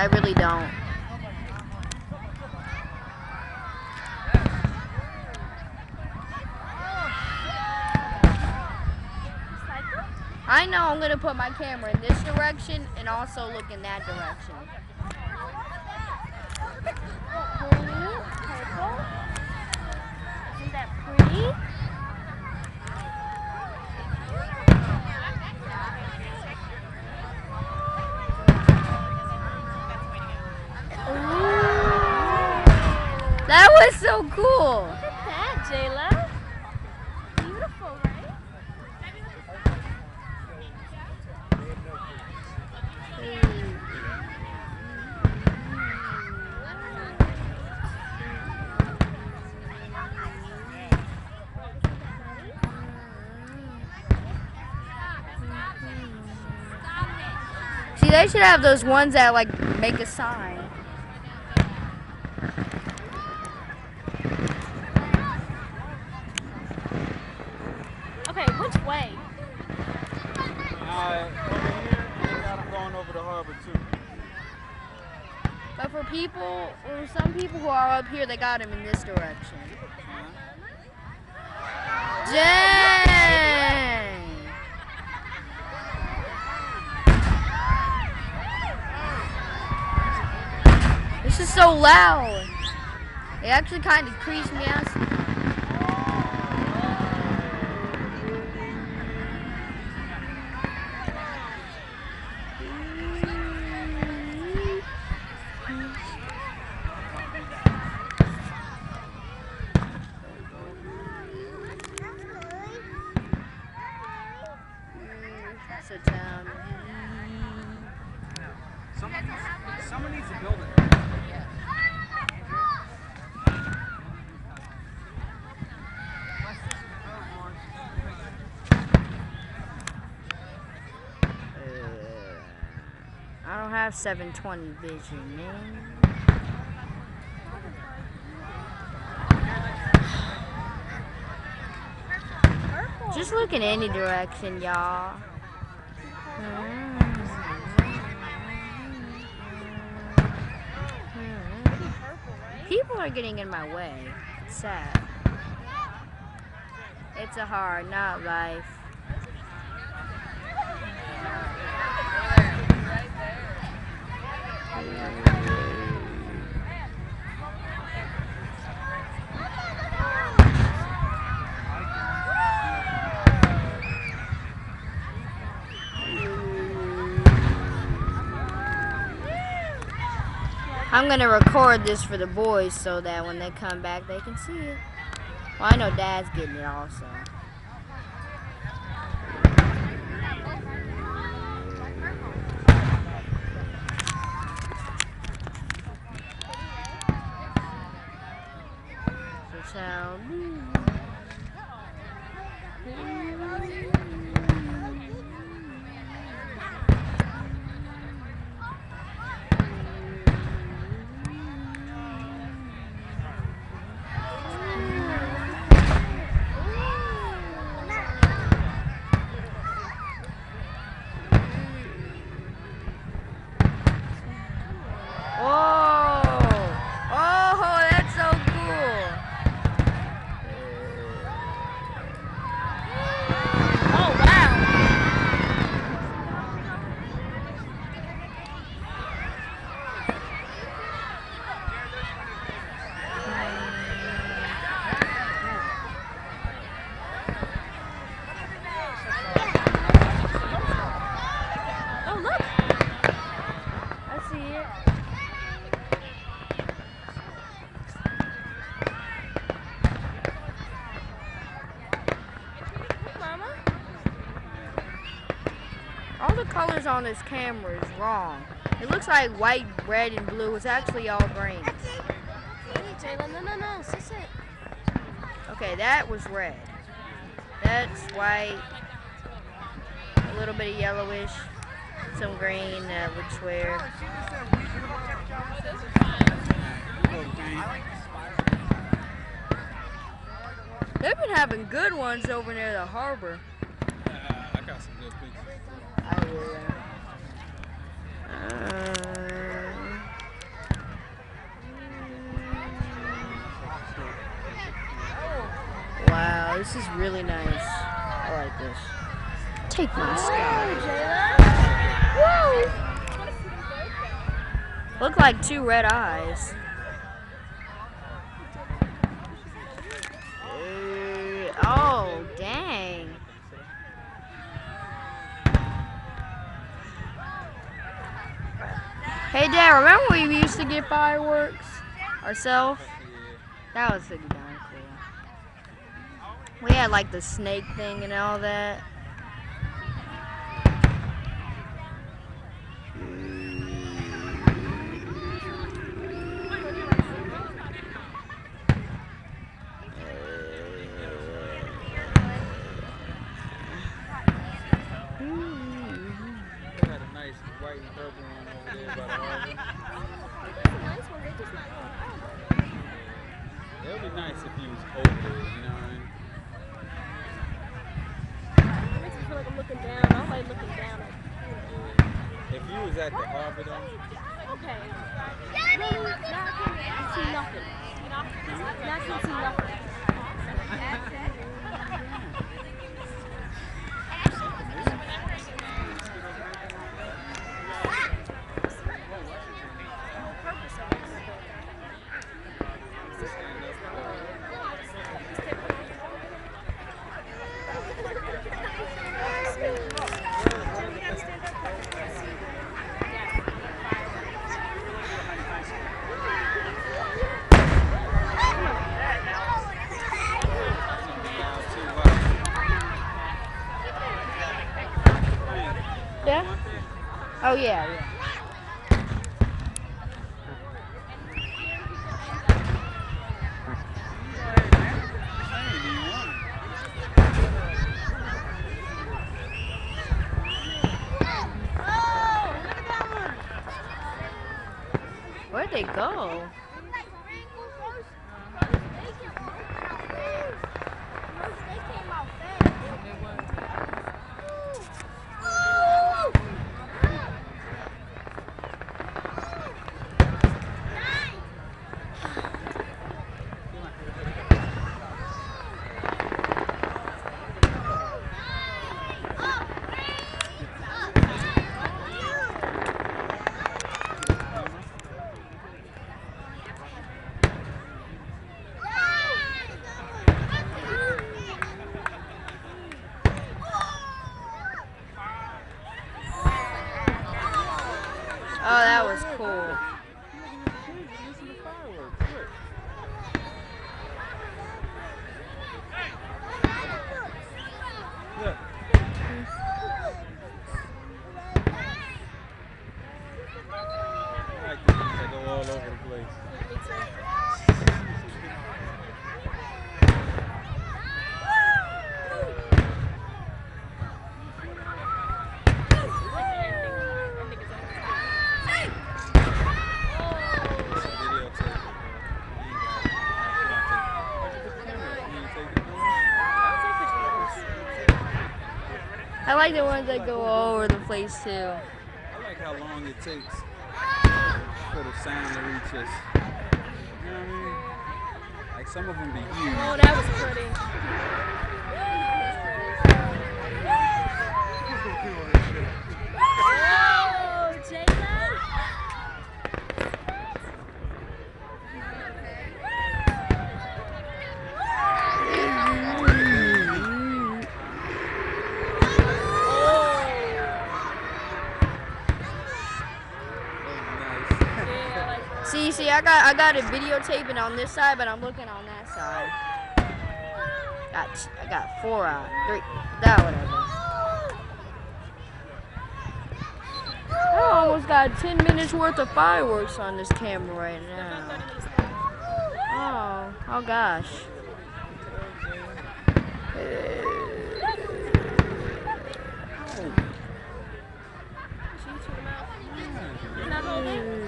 really don't. I know I'm going to put my camera in this direction and also look in that direction. Green, purple. Isn't that pretty? That was so cool. Look at that, Jayla. Beautiful, right? See, they should have those ones that like make a sign. Okay, which way? Over here, they got them going over the harbor too. But for people, or some people who are up here, they got them in this direction. Dang! This is so loud. It actually kind of creeps me out. That's a town. Someone needs to build it. I don't have 720 vision, man. Just look in any direction, y'all. People are getting in my way. It's sad. It's a hard not life. I'm gonna record this for the boys so that when they come back they can see it. Well, I know Dad's getting it also. All the colors on this camera is wrong. It looks like white, red, and blue. It's actually all green. Hey, Jayla, no, sit. Okay, that was red. That's white, a little bit of yellowish, some green that looks weird. They've been having good ones over near the harbor. I got some good pictures. I will. Oh, this is really nice. I like this. Take my sky. Woo! Look like two red eyes. Oh, dang. Hey, Dad, remember when we used to get fireworks ourselves? That was pretty darn cool. We had like the snake thing and all that. They had a nice white and purple one over there by the harbor. It would be nice if he was over there, you know what I mean? It makes me feel like I'm looking down. I don't like looking down. If you was at the harbor though, Okay. Really? Now I can't see nothing. Now I can't see nothing. Yeah? Oh, yeah, yeah. Where'd they go? Oh, that was cool. I like these that go all over the place. I like the ones that go all over the place, too. I like how long it takes for the sound to reach us. You know what I mean? Like some of them be huge. Oh, that was pretty. Oh, Jayla. See, I got it videotaping on this side, but I'm looking on that side. I got 4 out, 3, that whatever. I almost got 10 minutes worth of fireworks on this camera right now. Oh gosh. Not holding?